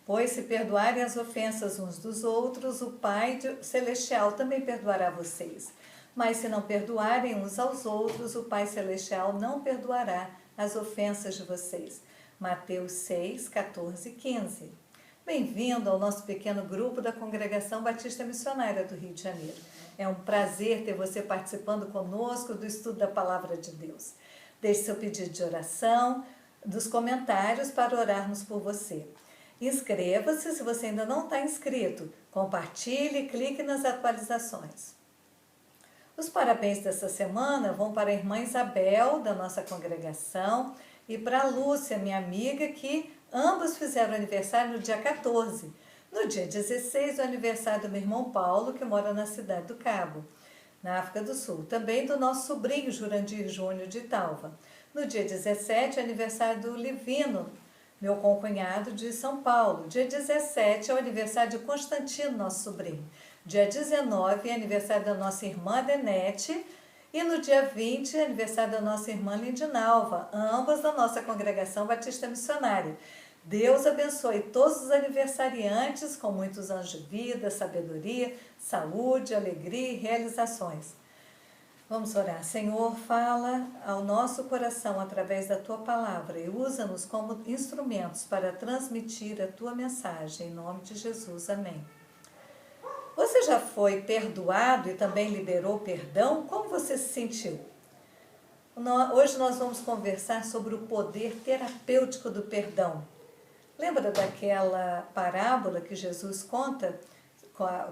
Pois se perdoarem as ofensas uns dos outros, o Pai Celestial também perdoará vocês. Mas se não perdoarem uns aos outros, o Pai Celestial não perdoará as ofensas de vocês. Mateus 6, 14 e 15. Bem-vindo ao nosso pequeno grupo da Congregação Batista Missionária do Rio de Janeiro. É um prazer ter você participando conosco do estudo da Palavra de Deus. Deixe seu pedido de oração, dos comentários para orarmos por você. Inscreva-se se você ainda não está inscrito. Compartilhe e clique nas atualizações. Os parabéns dessa semana vão para a irmã Isabel, da nossa congregação, e para a Lúcia, minha amiga, que ambos fizeram aniversário no dia 14. No dia 16, o aniversário do meu irmão Paulo, que mora na cidade do Cabo, na África do Sul. Também do nosso sobrinho Jurandir Júnior de Italva. No dia 17, é aniversário do Livino, meu concunhado de São Paulo. Dia 17 é o aniversário de Constantino, nosso sobrinho. Dia 19 é aniversário da nossa irmã Denete. E no dia 20 é aniversário da nossa irmã Lindinalva, ambas da nossa Congregação Batista Missionária. Deus abençoe todos os aniversariantes com muitos anos de vida, sabedoria, saúde, alegria e realizações. Vamos orar. Senhor, fala ao nosso coração através da Tua Palavra e usa-nos como instrumentos para transmitir a Tua mensagem. Em nome de Jesus. Amém. Você já foi perdoado e também liberou perdão? Como você se sentiu? Hoje nós vamos conversar sobre o poder terapêutico do perdão. Lembra daquela parábola que Jesus conta,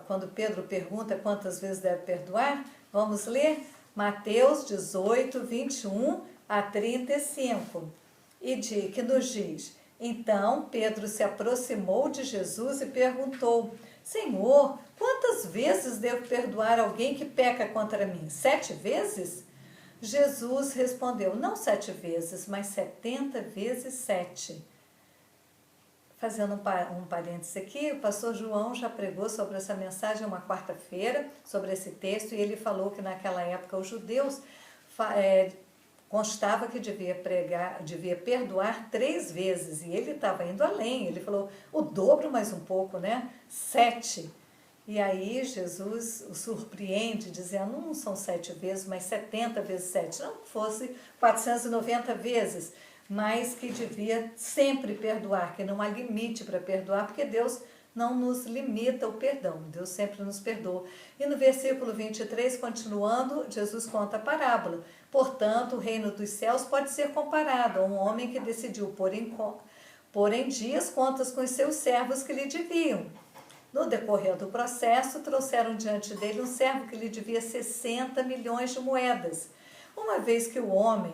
quando Pedro pergunta quantas vezes deve perdoar? Vamos ler? Mateus 18, 21 a 35. Que nos diz: Então Pedro se aproximou de Jesus e perguntou: Senhor, quantas vezes devo perdoar alguém que peca contra mim? 7 vezes? Jesus respondeu: Não 7 vezes, mas 70 vezes 7. Fazendo um parênteses aqui, o pastor João já pregou sobre essa mensagem uma quarta-feira, sobre esse texto, e ele falou que naquela época os judeus constava que devia perdoar 3 vezes, e ele estava indo além, ele falou o dobro mais um pouco, né? 7. E aí Jesus o surpreende, dizendo, não são 7 vezes, mas 70 vezes 7, não fosse 490 vezes, mas que devia sempre perdoar, que não há limite para perdoar, porque Deus não nos limita o perdão, Deus sempre nos perdoa. E no versículo 23, continuando, Jesus conta a parábola. Portanto, o reino dos céus pode ser comparado a um homem que decidiu pôr em dias contas com os seus servos que lhe deviam. No decorrer do processo, trouxeram diante dele um servo que lhe devia 60 milhões de moedas. Uma vez que o homem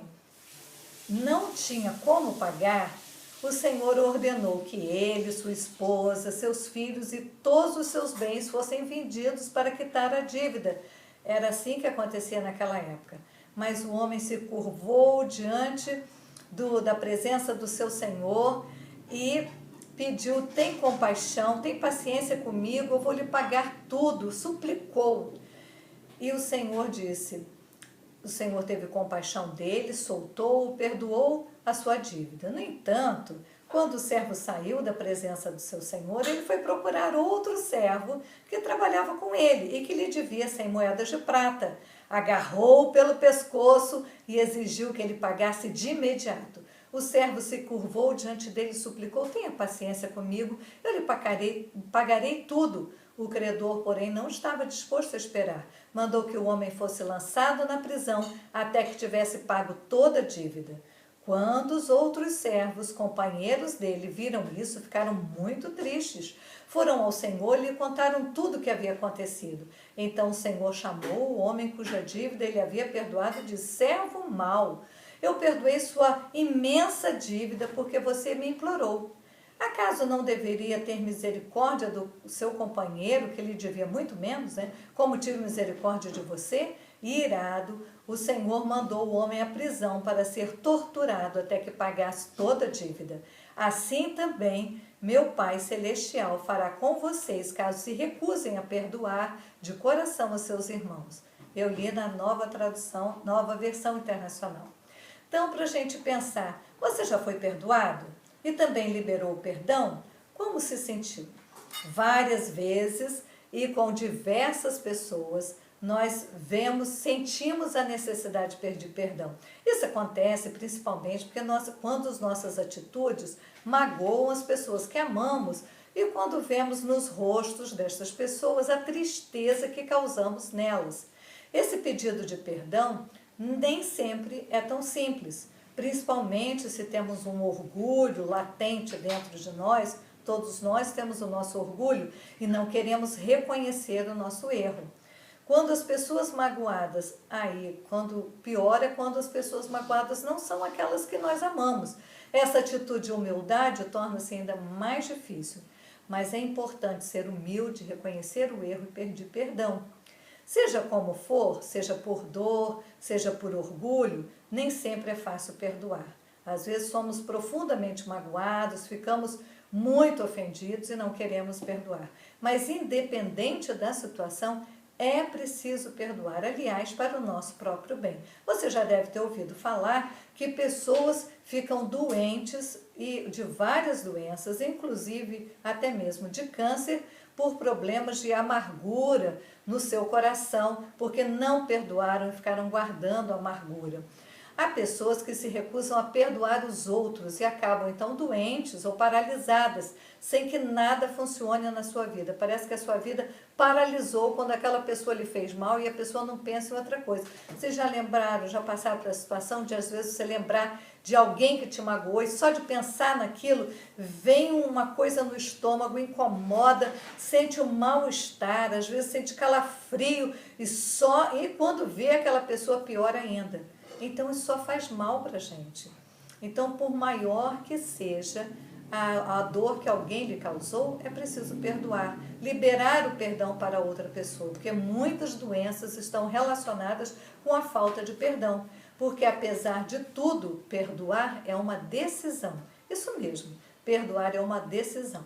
não tinha como pagar, o Senhor ordenou que ele, sua esposa, seus filhos e todos os seus bens fossem vendidos para quitar a dívida. Era assim que acontecia naquela época. Mas o homem se curvou diante da presença do seu Senhor e pediu: tem compaixão, tem paciência comigo, eu vou lhe pagar tudo, suplicou. E o Senhor disse, o Senhor teve compaixão dele, soltou-o, perdoou a sua dívida. No entanto, quando o servo saiu da presença do seu Senhor, ele foi procurar outro servo que trabalhava com ele e que lhe devia 100 moedas de prata. Agarrou-o pelo pescoço e exigiu que ele pagasse de imediato. O servo se curvou diante dele e suplicou: tenha paciência comigo, eu lhe pagarei tudo. O credor, porém, não estava disposto a esperar. Mandou que o homem fosse lançado na prisão até que tivesse pago toda a dívida. Quando os outros servos, companheiros dele, viram isso, ficaram muito tristes. Foram ao Senhor e lhe contaram tudo o que havia acontecido. Então o Senhor chamou o homem cuja dívida ele havia perdoado de servo mau. Eu perdoei sua imensa dívida porque você me implorou. Acaso não deveria ter misericórdia do seu companheiro, que lhe devia muito menos, né? Como tive misericórdia de você? E irado, o Senhor mandou o homem à prisão para ser torturado até que pagasse toda a dívida. Assim também meu Pai Celestial fará com vocês, caso se recusem a perdoar de coração os seus irmãos. Eu li na nova tradução, nova versão internacional. Então, para a gente pensar, você já foi perdoado? E também liberou o perdão? Como se sentiu? Várias vezes e com diversas pessoas, nós sentimos a necessidade de pedir perdão. Isso acontece principalmente porque quando as nossas atitudes magoam as pessoas que amamos e quando vemos nos rostos destas pessoas a tristeza que causamos nelas. Esse pedido de perdão nem sempre é tão simples, principalmente se temos um orgulho latente dentro de nós. Todos nós temos o nosso orgulho e não queremos reconhecer o nosso erro. Quando as pessoas magoadas, pior é quando as pessoas magoadas não são aquelas que nós amamos. Essa atitude de humildade torna-se ainda mais difícil, mas é importante ser humilde, reconhecer o erro e pedir perdão. Seja como for, seja por dor, seja por orgulho, nem sempre é fácil perdoar. Às vezes somos profundamente magoados, ficamos muito ofendidos e não queremos perdoar. Mas independente da situação, é preciso perdoar, aliás, para o nosso próprio bem. Você já deve ter ouvido falar que pessoas ficam doentes e de várias doenças, inclusive até mesmo de câncer, por problemas de amargura no seu coração, porque não perdoaram e ficaram guardando a amargura. Há pessoas que se recusam a perdoar os outros e acabam então doentes ou paralisadas, sem que nada funcione na sua vida. Parece que a sua vida paralisou quando aquela pessoa lhe fez mal e a pessoa não pensa em outra coisa. Vocês já lembraram, já passaram por a situação de às vezes você lembrar de alguém que te magoou e só de pensar naquilo vem uma coisa no estômago, incomoda, sente um mal-estar, às vezes sente calafrio e quando vê aquela pessoa pior ainda. Então, isso só faz mal para a gente. Então, por maior que seja a dor que alguém lhe causou, é preciso perdoar, liberar o perdão para outra pessoa, porque muitas doenças estão relacionadas com a falta de perdão. Porque, apesar de tudo, perdoar é uma decisão. Isso mesmo, perdoar é uma decisão.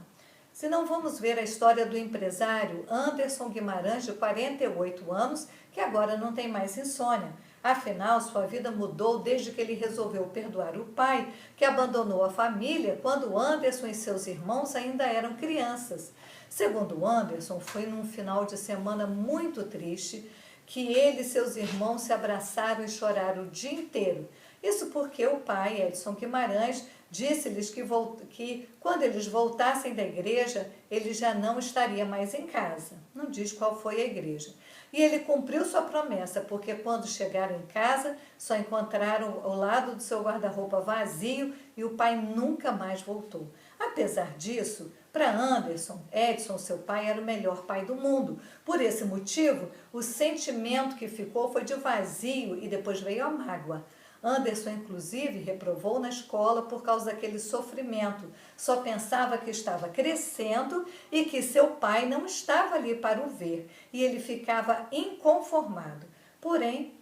Se não, vamos ver a história do empresário Anderson Guimarães, de 48 anos, que agora não tem mais insônia. Afinal, sua vida mudou desde que ele resolveu perdoar o pai, que abandonou a família quando Anderson e seus irmãos ainda eram crianças. Segundo Anderson, foi num final de semana muito triste que ele e seus irmãos se abraçaram e choraram o dia inteiro. Isso porque o pai, Edson Guimarães, disse-lhes que quando eles voltassem da igreja, ele já não estaria mais em casa. Não diz qual foi a igreja. E ele cumpriu sua promessa, porque quando chegaram em casa, só encontraram ao lado do seu guarda-roupa vazio e o pai nunca mais voltou. Apesar disso, para Anderson, Edson, seu pai, era o melhor pai do mundo. Por esse motivo, o sentimento que ficou foi de vazio e depois veio a mágoa. Anderson, inclusive, reprovou na escola por causa daquele sofrimento. Só pensava que estava crescendo e que seu pai não estava ali para o ver. E ele ficava inconformado. Porém,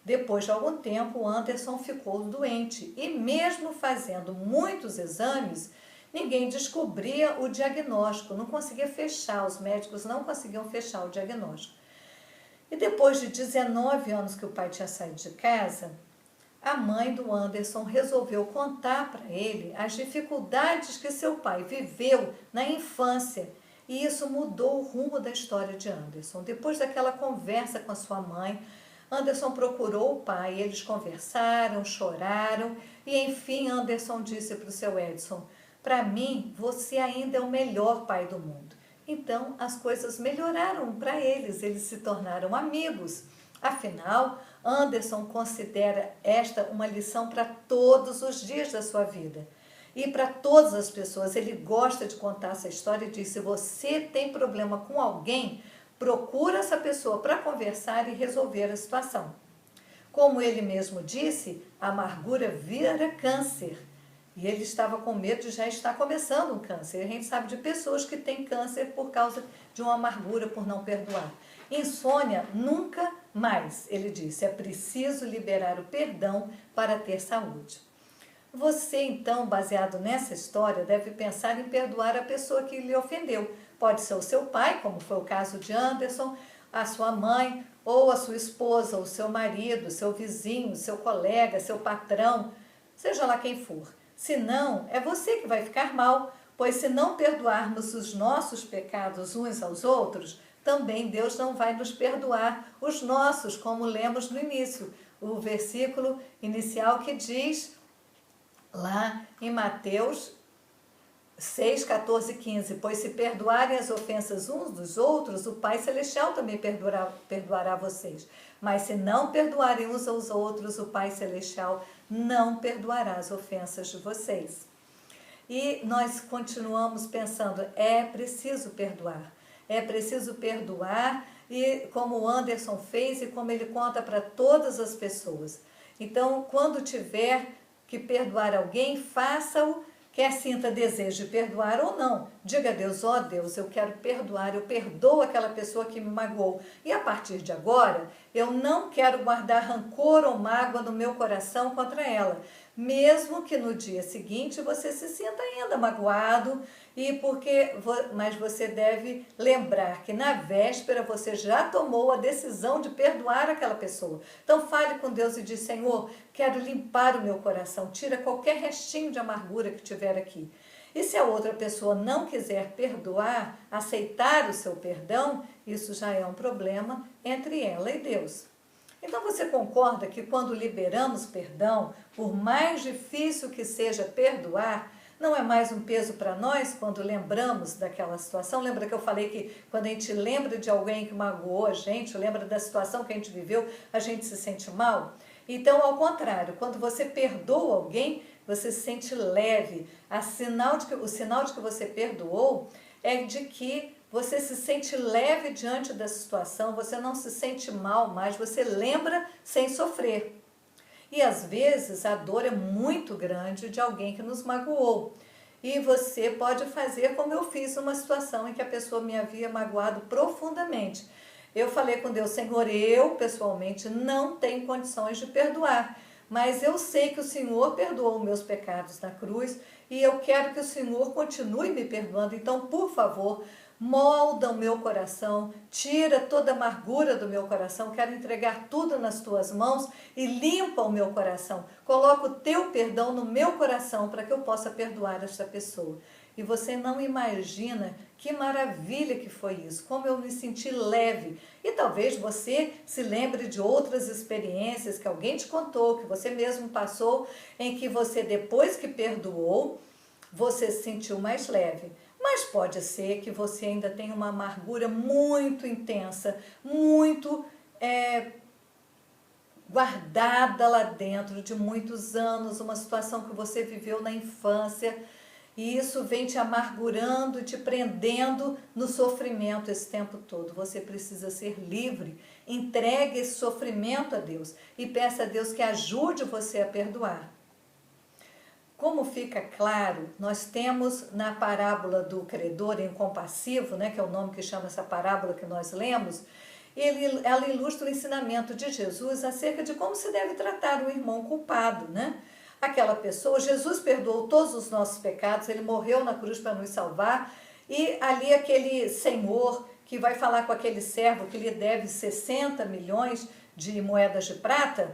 depois de algum tempo, Anderson ficou doente. E mesmo fazendo muitos exames, ninguém descobria o diagnóstico. Não conseguia fechar, os médicos não conseguiam fechar o diagnóstico. E depois de 19 anos que o pai tinha saído de casa, a mãe do Anderson resolveu contar para ele as dificuldades que seu pai viveu na infância e isso mudou o rumo da história de Anderson. Depois daquela conversa com a sua mãe, Anderson procurou o pai, eles conversaram, choraram e enfim Anderson disse para o seu Edson: para mim, você ainda é o melhor pai do mundo. Então, as coisas melhoraram para eles se tornaram amigos. Afinal, Anderson considera esta uma lição para todos os dias da sua vida. E para todas as pessoas, ele gosta de contar essa história e diz: se você tem problema com alguém, procura essa pessoa para conversar e resolver a situação. Como ele mesmo disse, a amargura vira câncer. E ele estava com medo de já estar começando um câncer. A gente sabe de pessoas que têm câncer por causa de uma amargura, por não perdoar. Insônia, nunca mais, ele disse, é preciso liberar o perdão para ter saúde. Você, então, baseado nessa história, deve pensar em perdoar a pessoa que lhe ofendeu. Pode ser o seu pai, como foi o caso de Anderson, a sua mãe, ou a sua esposa, o seu marido, seu vizinho, seu colega, seu patrão, seja lá quem for. Se não, é você que vai ficar mal, Pois se não perdoarmos os nossos pecados uns aos outros, também Deus não vai nos perdoar os nossos, como lemos no início, o versículo inicial que diz lá em Mateus 6, 14 e 15, pois se perdoarem as ofensas uns dos outros, o Pai Celestial também perdoará vocês. Mas se não perdoarem uns aos outros, o Pai Celestial não perdoará as ofensas de vocês. E nós continuamos pensando, é preciso perdoar. É preciso perdoar, e como o Anderson fez e como ele conta para todas as pessoas. Então, quando tiver que perdoar alguém, faça-o, quer sinta desejo de perdoar ou não. Diga a Deus, ó Deus, eu quero perdoar, eu perdoo aquela pessoa que me magoou. E a partir de agora, eu não quero guardar rancor ou mágoa no meu coração contra ela. Mesmo que no dia seguinte você se sinta ainda magoado, mas você deve lembrar que na véspera você já tomou a decisão de perdoar aquela pessoa. Então fale com Deus e diz, Senhor, quero limpar o meu coração, tira qualquer restinho de amargura que tiver aqui. E se a outra pessoa não quiser perdoar, aceitar o seu perdão, isso já é um problema entre ela e Deus. Então você concorda que quando liberamos perdão, por mais difícil que seja perdoar, não é mais um peso para nós quando lembramos daquela situação? Lembra que eu falei que quando a gente lembra de alguém que magoou a gente, lembra da situação que a gente viveu, a gente se sente mal? Então, ao contrário, quando você perdoa alguém, você se sente leve. O sinal de que você perdoou é de que você se sente leve diante da situação, você não se sente mal mais, você lembra sem sofrer. E às vezes a dor é muito grande de alguém que nos magoou. E você pode fazer como eu fiz numa situação em que a pessoa me havia magoado profundamente. Eu falei com Deus, Senhor, eu pessoalmente não tenho condições de perdoar, mas eu sei que o Senhor perdoou meus pecados na cruz e eu quero que o Senhor continue me perdoando. Então, por favor, molda o meu coração, tira toda a amargura do meu coração, quero entregar tudo nas tuas mãos e limpa o meu coração. Coloca o teu perdão no meu coração para que eu possa perdoar esta pessoa. E você não imagina que maravilha que foi isso, como eu me senti leve. E talvez você se lembre de outras experiências que alguém te contou, que você mesmo passou, em que você, depois que perdoou, você se sentiu mais leve. Mas pode ser que você ainda tenha uma amargura muito intensa, muito guardada lá dentro de muitos anos, uma situação que você viveu na infância, e isso vem te amargurando, te prendendo no sofrimento esse tempo todo. Você precisa ser livre, entregue esse sofrimento a Deus e peça a Deus que ajude você a perdoar. Como fica claro, nós temos na parábola do credor incompassivo, né, que é o nome que chama essa parábola que nós lemos, ela ilustra o ensinamento de Jesus acerca de como se deve tratar o irmão culpado, né? Aquela pessoa, Jesus perdoou todos os nossos pecados, ele morreu na cruz para nos salvar, e ali aquele senhor que vai falar com aquele servo que lhe deve 60 milhões de moedas de prata,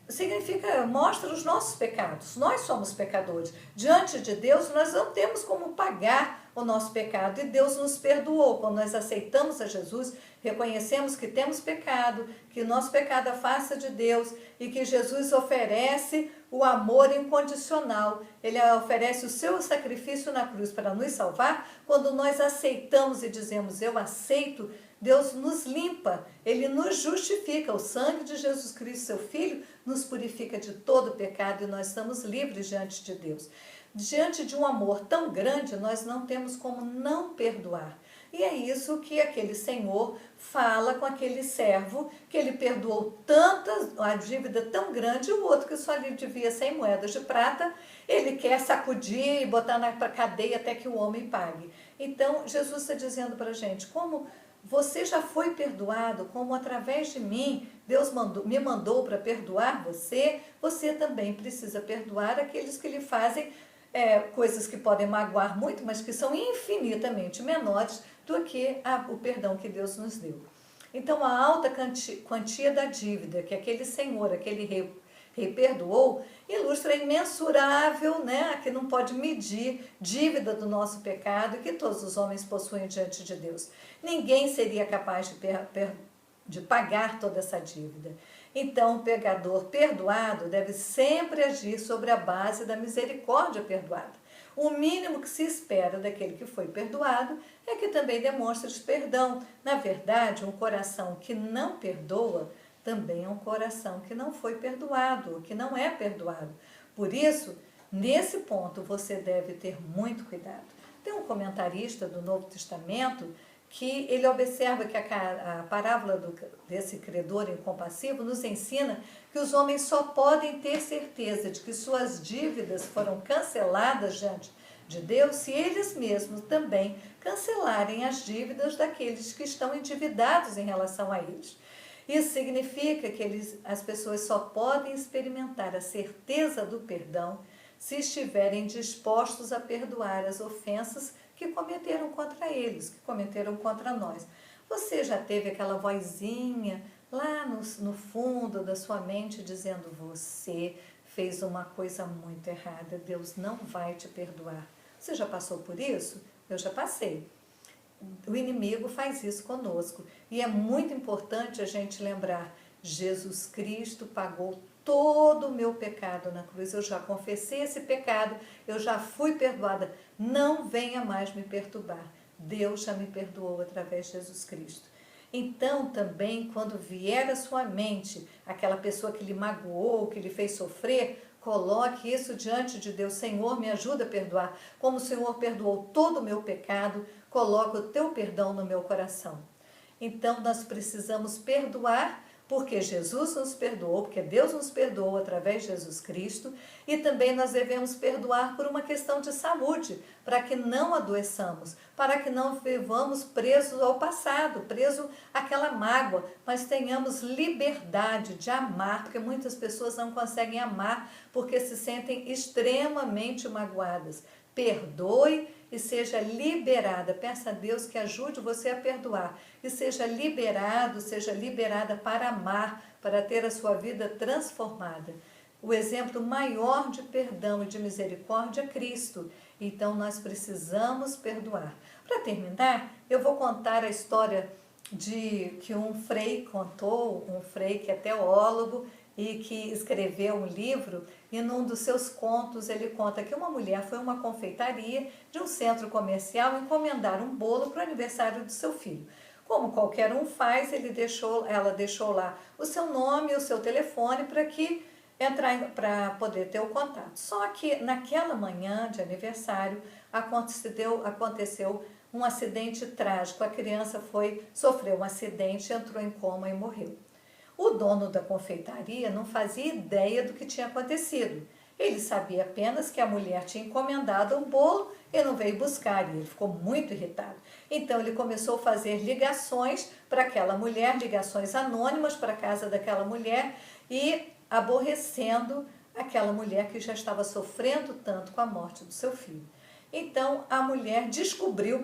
significa, mostra os nossos pecados. Nós somos pecadores. Diante de Deus, nós não temos como pagar o nosso pecado. E Deus nos perdoou. Quando nós aceitamos a Jesus, reconhecemos que temos pecado, que o nosso pecado afasta de Deus e que Jesus oferece o amor incondicional. Ele oferece o seu sacrifício na cruz para nos salvar. Quando nós aceitamos e dizemos, eu aceito, Deus nos limpa, Ele nos justifica. O sangue de Jesus Cristo, seu Filho, nos purifica de todo pecado e nós estamos livres diante de Deus. Diante de um amor tão grande, nós não temos como não perdoar. E é isso que aquele senhor fala com aquele servo, que ele perdoou a dívida tão grande, e o outro que só lhe devia 100 moedas de prata, ele quer sacudir e botar na cadeia até que o homem pague. Então, Jesus está dizendo para a gente, como você já foi perdoado, como através de mim, Deus me mandou para perdoar você, você também precisa perdoar aqueles que lhe fazem coisas que podem magoar muito, mas que são infinitamente menores do que o perdão que Deus nos deu. Então, a alta quantia da dívida que aquele senhor, aquele rei rei perdoou, ilustra a imensurável, né, que não pode medir, dívida do nosso pecado que todos os homens possuem diante de Deus. Ninguém seria capaz de pagar toda essa dívida. Então, o pecador perdoado deve sempre agir sobre a base da misericórdia perdoada. O mínimo que se espera daquele que foi perdoado é que também demonstre perdão. Na verdade, um coração que não perdoa também é um coração que não foi perdoado, que não é perdoado. Por isso, nesse ponto, você deve ter muito cuidado. Tem um comentarista do Novo Testamento que ele observa que a parábola desse credor incompassivo nos ensina que os homens só podem ter certeza de que suas dívidas foram canceladas diante de Deus se eles mesmos também cancelarem as dívidas daqueles que estão endividados em relação a eles. Isso significa que as pessoas só podem experimentar a certeza do perdão se estiverem dispostos a perdoar as ofensas que cometeram contra eles, que cometeram contra nós. Você já teve aquela vozinha lá no fundo da sua mente dizendo: você fez uma coisa muito errada, Deus não vai te perdoar. Você já passou por isso? Eu já passei. O inimigo faz isso conosco. E é muito importante a gente lembrar: Jesus Cristo pagou todo o meu pecado na cruz. Eu já confessei esse pecado, eu já fui perdoada. Não venha mais me perturbar. Deus já me perdoou através de Jesus Cristo. Então, também, quando vier à sua mente aquela pessoa que lhe magoou, que lhe fez sofrer, coloque isso diante de Deus. Senhor, me ajuda a perdoar. Como o Senhor perdoou todo o meu pecado, coloca o teu perdão no meu coração. Então, nós precisamos perdoar, porque Jesus nos perdoou, porque Deus nos perdoou através de Jesus Cristo, e também nós devemos perdoar por uma questão de saúde, para que não adoeçamos, para que não vivamos presos ao passado, presos àquela mágoa, mas tenhamos liberdade de amar, porque muitas pessoas não conseguem amar porque se sentem extremamente magoadas. Perdoe e seja liberada. Peça a Deus que ajude você a perdoar e seja liberado, seja liberada para amar, para ter a sua vida transformada. O exemplo maior de perdão e de misericórdia é Cristo. Então, nós precisamos perdoar. Para terminar, eu vou contar a história que um frei contou, um frei que é teólogo e que escreveu um livro, e num dos seus contos ele conta que uma mulher foi a uma confeitaria de um centro comercial encomendar um bolo para o aniversário do seu filho. Como qualquer um faz, ela deixou lá o seu nome e o seu telefone para poder ter o contato. Só que naquela manhã de aniversário aconteceu um acidente trágico. A criança sofreu um acidente, entrou em coma e morreu. O dono da confeitaria não fazia ideia do que tinha acontecido. Ele sabia apenas que a mulher tinha encomendado um bolo e não veio buscar, e ele ficou muito irritado. Então ele começou a fazer ligações para aquela mulher, ligações anônimas para a casa daquela mulher, e aborrecendo aquela mulher que já estava sofrendo tanto com a morte do seu filho. Então a mulher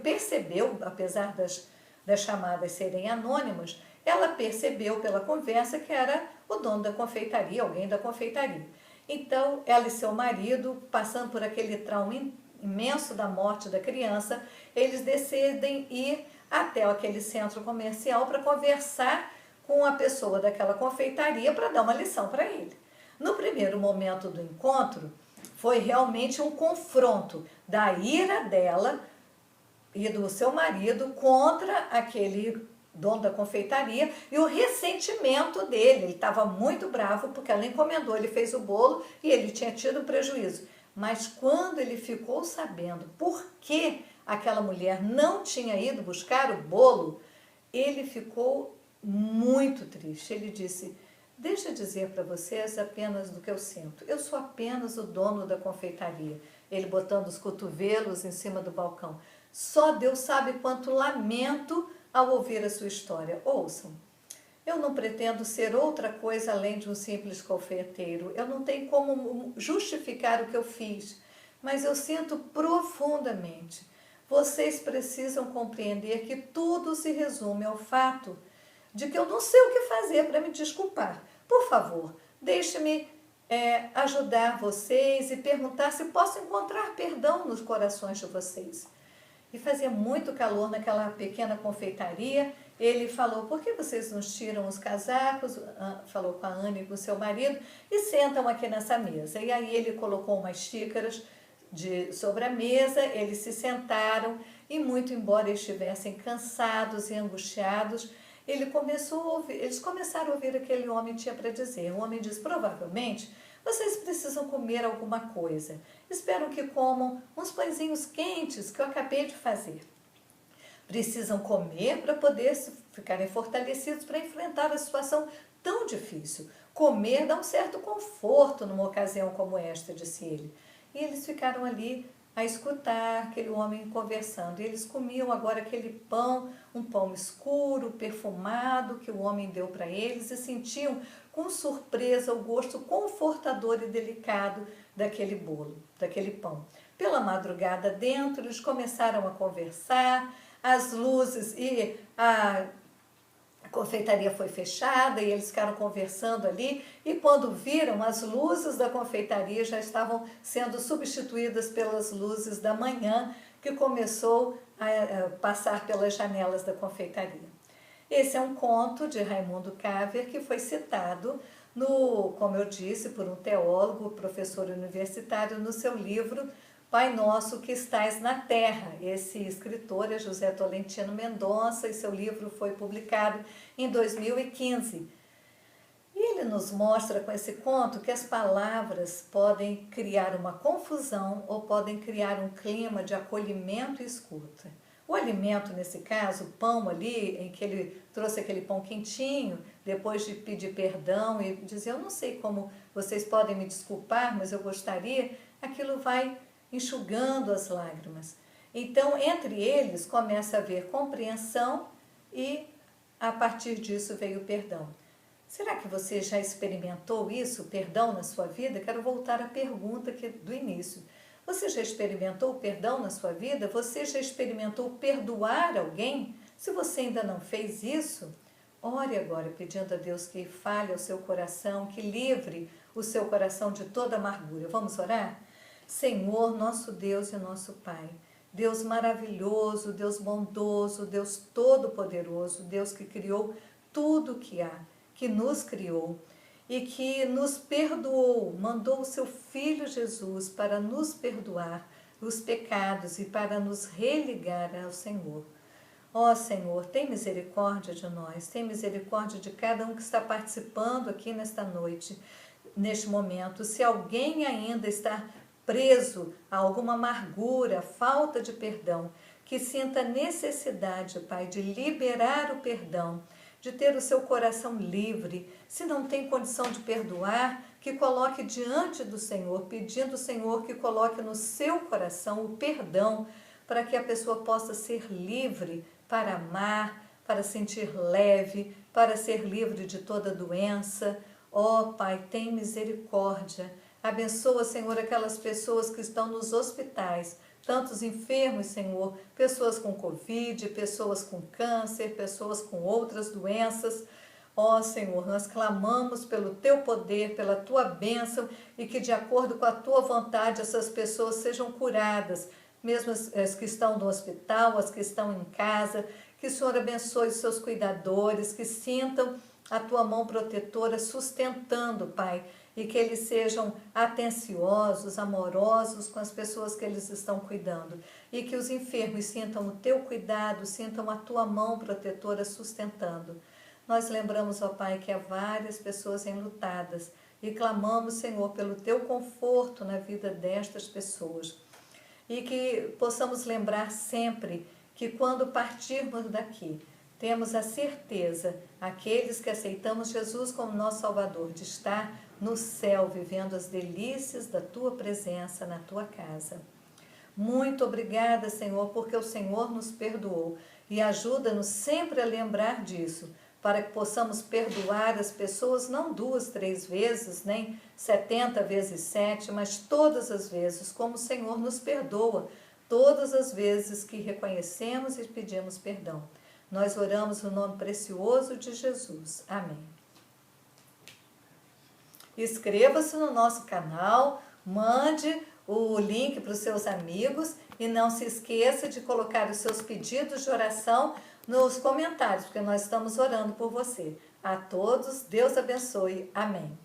percebeu, apesar das chamadas serem anônimas, ela percebeu pela conversa que era o dono da confeitaria, alguém da confeitaria. Então, ela e seu marido, passando por aquele trauma imenso da morte da criança, eles decidem ir até aquele centro comercial para conversar com a pessoa daquela confeitaria para dar uma lição para ele. No primeiro momento do encontro, foi realmente um confronto da ira dela e do seu marido contra aquele dono da confeitaria e o ressentimento dele. Ele estava muito bravo porque ela encomendou, ele fez o bolo e ele tinha tido prejuízo. Mas quando ele ficou sabendo por que aquela mulher não tinha ido buscar o bolo, ele ficou muito triste. Ele disse: deixa eu dizer para vocês apenas do que eu sinto. Eu sou apenas o dono da confeitaria. Ele botando os cotovelos em cima do balcão. Só Deus sabe quanto lamento ao ouvir a sua história. Ouçam, eu não pretendo ser outra coisa além de um simples confeiteiro. Eu não tenho como justificar o que eu fiz, mas eu sinto profundamente. Vocês precisam compreender que tudo se resume ao fato de que eu não sei o que fazer para me desculpar. Por favor, deixe-me ajudar vocês e perguntar se posso encontrar perdão nos corações de vocês. E fazia muito calor naquela pequena confeitaria. Ele falou, por que vocês não tiram os casacos? Falou com a Ana e com o seu marido e sentam aqui nessa mesa. E aí ele colocou umas xícaras sobre a mesa, eles se sentaram e muito embora estivessem cansados e angustiados, eles começaram a ouvir o que aquele homem tinha para dizer. O homem diz, provavelmente, vocês precisam comer alguma coisa. Espero que comam uns pãezinhos quentes que eu acabei de fazer. Precisam comer para poder ficarem fortalecidos para enfrentar a situação tão difícil. Comer dá um certo conforto numa ocasião como esta, disse ele. E eles ficaram ali a escutar aquele homem conversando. E eles comiam agora aquele pão, um pão escuro, perfumado, que o homem deu para eles e sentiam com surpresa o gosto confortador e delicado daquele bolo, daquele pão. Pela madrugada dentro, eles começaram a conversar, as luzes e a confeitaria foi fechada e eles ficaram conversando ali e quando viram, as luzes da confeitaria já estavam sendo substituídas pelas luzes da manhã que começou a passar pelas janelas da confeitaria. Esse é um conto de Raimundo Caver que foi citado, como eu disse, por um teólogo, professor universitário, no seu livro Pai Nosso que Estais na Terra. Esse escritor é José Tolentino Mendonça e seu livro foi publicado em 2015. E ele nos mostra com esse conto que as palavras podem criar uma confusão ou podem criar um clima de acolhimento e escuta. O alimento, nesse caso, o pão ali, em que ele trouxe aquele pão quentinho, depois de pedir perdão e dizer, eu não sei como vocês podem me desculpar, mas eu gostaria, aquilo vai enxugando as lágrimas. Então, entre eles, começa a haver compreensão e, a partir disso, veio o perdão. Será que você já experimentou isso, perdão na sua vida? Quero voltar à pergunta do início. Você já experimentou o perdão na sua vida? Você já experimentou perdoar alguém? Se você ainda não fez isso, ore agora pedindo a Deus que fale ao seu coração, que livre o seu coração de toda amargura. Vamos orar? Senhor, nosso Deus e nosso Pai, Deus maravilhoso, Deus bondoso, Deus todo-poderoso, Deus que criou tudo o que há, que nos criou e que nos perdoou, mandou o seu Filho Jesus para nos perdoar os pecados e para nos religar ao Senhor. Ó Senhor, tem misericórdia de nós, tem misericórdia de cada um que está participando aqui nesta noite, neste momento. Se alguém ainda está preso a alguma amargura, falta de perdão, que sinta necessidade, Pai, de liberar o perdão, de ter o seu coração livre. Se não tem condição de perdoar, que coloque diante do Senhor, pedindo ao Senhor que coloque no seu coração o perdão, para que a pessoa possa ser livre para amar, para sentir leve, para ser livre de toda doença. Ó Pai, tem misericórdia. Abençoa, Senhor, aquelas pessoas que estão nos hospitais, tantos enfermos, Senhor, pessoas com Covid, pessoas com câncer, pessoas com outras doenças. Ó Senhor, nós clamamos pelo Teu poder, pela Tua bênção e que de acordo com a Tua vontade essas pessoas sejam curadas, mesmo as que estão no hospital, as que estão em casa, que o Senhor abençoe os seus cuidadores, que sintam a Tua mão protetora sustentando, Pai, e que eles sejam atenciosos, amorosos com as pessoas que eles estão cuidando. E que os enfermos sintam o Teu cuidado, sintam a Tua mão protetora sustentando. Nós lembramos, ó Pai, que há várias pessoas enlutadas e clamamos, Senhor, pelo Teu conforto na vida destas pessoas. E que possamos lembrar sempre que quando partirmos daqui, temos a certeza, aqueles que aceitamos Jesus como nosso Salvador, de estar no céu, vivendo as delícias da Tua presença na Tua casa. Muito obrigada, Senhor, porque o Senhor nos perdoou e ajuda-nos sempre a lembrar disso, para que possamos perdoar as pessoas não 2, 3 vezes, nem 70 vezes 7, mas todas as vezes, como o Senhor nos perdoa, todas as vezes que reconhecemos e pedimos perdão. Nós oramos no nome precioso de Jesus. Amém. Inscreva-se no nosso canal, mande o link para os seus amigos e não se esqueça de colocar os seus pedidos de oração nos comentários, porque nós estamos orando por você. A todos, Deus abençoe. Amém.